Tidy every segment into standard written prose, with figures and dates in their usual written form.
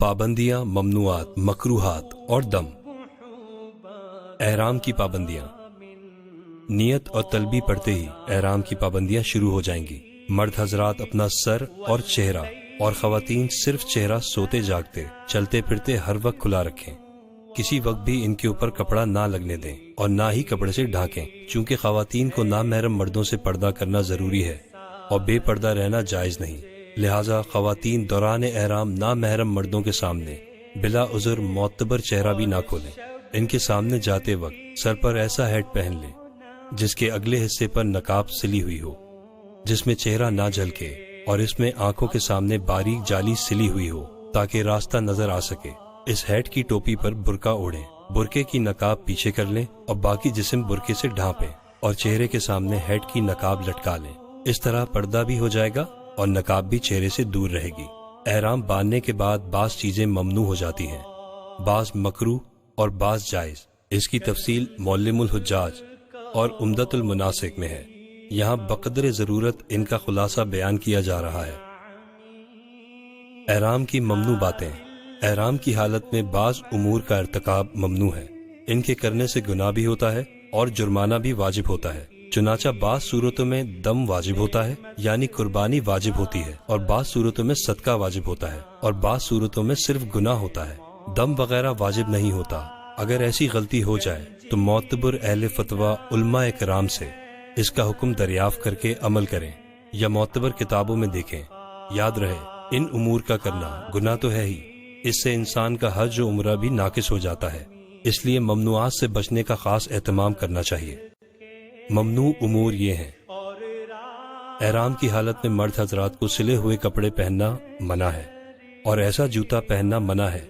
پابندیاں، ممنوعات، مکروہات اور دم۔ احرام کی پابندیاں۔ نیت اور تلبی پڑھتے ہی احرام کی پابندیاں شروع ہو جائیں گی۔ مرد حضرات اپنا سر اور چہرہ اور خواتین صرف چہرہ سوتے جاگتے، چلتے پھرتے ہر وقت کھلا رکھیں۔ کسی وقت بھی ان کے اوپر کپڑا نہ لگنے دیں اور نہ ہی کپڑے سے ڈھانکیں، چونکہ خواتین کو نامحرم مردوں سے پردہ کرنا ضروری ہے اور بے پردہ رہنا جائز نہیں۔ لہٰذا خواتین دوران احرام نامحرم مردوں کے سامنے بلا عذر معتبر چہرہ بھی نہ کھولیں۔ ان کے سامنے جاتے وقت سر پر ایسا ہیٹ پہن لیں جس کے اگلے حصے پر نقاب سلی ہوئی ہو، جس میں چہرہ نہ جھلکے اور اس میں آنکھوں کے سامنے باریک جالی سلی ہوئی ہو تاکہ راستہ نظر آ سکے۔ اس ہیٹ کی ٹوپی پر برقع اوڑھیں، برقعے کی نقاب پیچھے کر لیں اور باقی جسم برقعے سے ڈھانپیں اور چہرے کے سامنے ہیٹ کی نقاب لٹکا لیں۔ اس طرح پردہ بھی ہو جائے گا اور نقاب بھی چہرے سے دور رہے گی۔ احرام باندھنے کے بعد بعض چیزیں ممنوع ہو جاتی ہیں، بعض مکروہ اور بعض جائز۔ اس کی تفصیل معلم الحجاج اور عمدۃ المناسک میں ہے، یہاں بقدر ضرورت ان کا خلاصہ بیان کیا جا رہا ہے۔ احرام کی ممنوع باتیں۔ احرام کی حالت میں بعض امور کا ارتکاب ممنوع ہے، ان کے کرنے سے گناہ بھی ہوتا ہے اور جرمانہ بھی واجب ہوتا ہے۔ چنانچہ بعض صورتوں میں دم واجب ہوتا ہے، یعنی قربانی واجب ہوتی ہے، اور بعض صورتوں میں صدقہ واجب ہوتا ہے، اور بعض صورتوں میں صرف گناہ ہوتا ہے۔ دم وغیرہ واجب نہیں ہوتا۔ اگر ایسی غلطی ہو جائے تو معتبر اہل فتویٰ علماء کرام سے اس کا حکم دریافت کر کے عمل کریں یا معتبر کتابوں میں دیکھیں۔ یاد رہے، ان امور کا کرنا گناہ تو ہے ہی، اس سے انسان کا حج و عمرہ بھی ناقص ہو جاتا ہے، اس لیے ممنوعات سے بچنے کا خاص اہتمام کرنا چاہیے۔ ممنوع امور یہ ہیں: احرام کی حالت میں مرد حضرات کو سلے ہوئے کپڑے پہننا منع ہے، اور ایسا جوتا پہننا منع ہے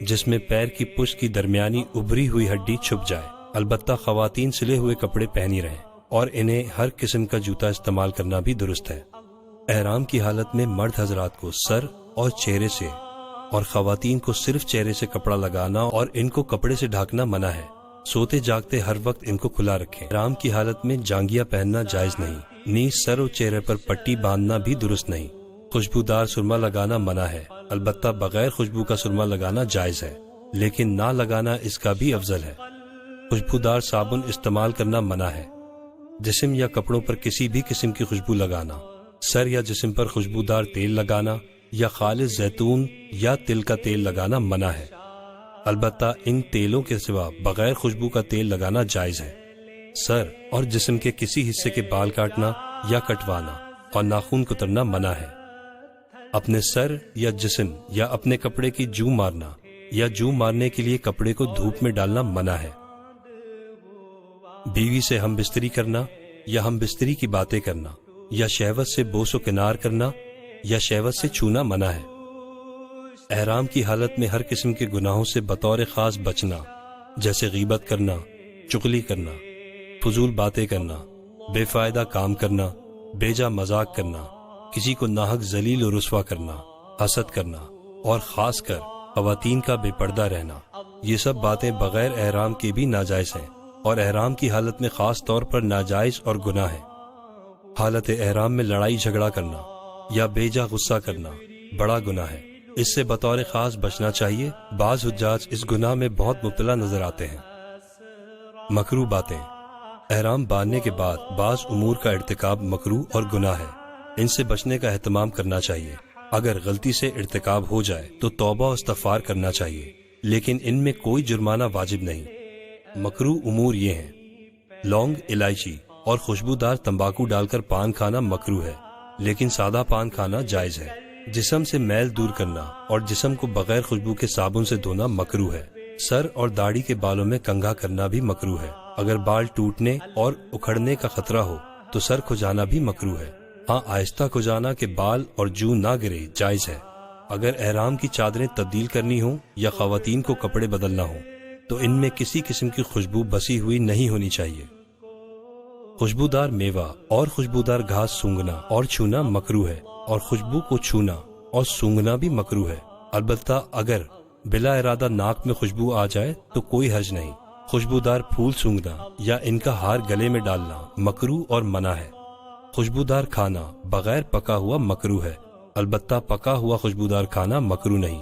جس میں پیر کی پشت کی درمیانی ابھری ہوئی ہڈی چھپ جائے۔ البتہ خواتین سلے ہوئے کپڑے پہنی رہیں اور انہیں ہر قسم کا جوتا استعمال کرنا بھی درست ہے۔ احرام کی حالت میں مرد حضرات کو سر اور چہرے سے اور خواتین کو صرف چہرے سے کپڑا لگانا اور ان کو کپڑے سے ڈھانکنا منع ہے۔ سوتے جاگتے ہر وقت ان کو کھلا رکھیں۔ احرام کی حالت میں جانگیاں پہننا جائز نہیں، نیز سر اور چہرے پر پٹی باندھنا بھی درست نہیں۔ خوشبودار سرما لگانا منع ہے، البتہ بغیر خوشبو کا سرما لگانا جائز ہے، لیکن نہ لگانا اس کا بھی افضل ہے۔ خوشبودار صابن استعمال کرنا منع ہے۔ جسم یا کپڑوں پر کسی بھی قسم کی خوشبو لگانا، سر یا جسم پر خوشبودار تیل لگانا یا خالص زیتون یا تل کا تیل لگانا منع ہے، البتہ ان تیلوں کے سوا بغیر خوشبو کا تیل لگانا جائز ہے۔ سر اور جسم کے کسی حصے کے بال کاٹنا یا کٹوانا اور ناخن کترنا منع ہے۔ اپنے سر یا جسم یا اپنے کپڑے کی جو مارنا یا جو مارنے کے لیے کپڑے کو دھوپ میں ڈالنا منع ہے۔ بیوی سے ہم بستری کرنا یا ہم بستری کی باتیں کرنا یا شہوت سے بوس و کنار کرنا یا شہوت سے چھونا منع ہے۔ احرام کی حالت میں ہر قسم کے گناہوں سے بطور خاص بچنا، جیسے غیبت کرنا، چغلی کرنا، فضول باتیں کرنا، بے فائدہ کام کرنا، بیجا مذاق کرنا، کسی کو ناحق ذلیل و رسوا کرنا، حسد کرنا، اور خاص کر خواتین کا بے پردہ رہنا، یہ سب باتیں بغیر احرام کے بھی ناجائز ہیں اور احرام کی حالت میں خاص طور پر ناجائز اور گناہ ہے۔ حالت احرام میں لڑائی جھگڑا کرنا یا بیجا غصہ کرنا بڑا گناہ ہے، اس سے بطور خاص بچنا چاہیے۔ بعض حجاج اس گناہ میں بہت مبتلا نظر آتے ہیں۔ مکروہ باتیں۔ احرام باندھنے کے بعد بعض امور کا ارتکاب مکروہ اور گناہ ہے، ان سے بچنے کا اہتمام کرنا چاہیے۔ اگر غلطی سے ارتکاب ہو جائے تو توبہ و استغفار کرنا چاہیے، لیکن ان میں کوئی جرمانہ واجب نہیں۔ مکروہ امور یہ ہیں: لونگ، الائچی اور خوشبودار تمباکو ڈال کر پان کھانا مکروہ ہے، لیکن سادہ پان کھانا جائز ہے۔ جسم سے میل دور کرنا اور جسم کو بغیر خوشبو کے صابن سے دھونا مکروہ ہے۔ سر اور داڑھی کے بالوں میں کنگھا کرنا بھی مکروہ ہے۔ اگر بال ٹوٹنے اور اکھڑنے کا خطرہ ہو تو سر کھجانا بھی مکروہ ہے۔ ہاں، آہستہ کھجانا کہ بال اور جو نہ گرے جائز ہے۔ اگر احرام کی چادریں تبدیل کرنی ہوں یا خواتین کو کپڑے بدلنا ہوں تو ان میں کسی قسم کی خوشبو بسی ہوئی نہیں ہونی چاہیے۔ خوشبودار میوہ اور خوشبودار گھاس سونگھنا اور چھونا مکروہ ہے، اور خوشبو کو چھونا اور سونگھنا بھی مکروہ ہے۔ البتہ اگر بلا ارادہ ناک میں خوشبو آ جائے تو کوئی حرج نہیں۔ خوشبودار پھول سونگھنا یا ان کا ہار گلے میں ڈالنا مکروہ اور منع ہے۔ خوشبودار کھانا بغیر پکا ہوا مکروہ ہے، البتہ پکا ہوا خوشبودار کھانا مکروہ نہیں۔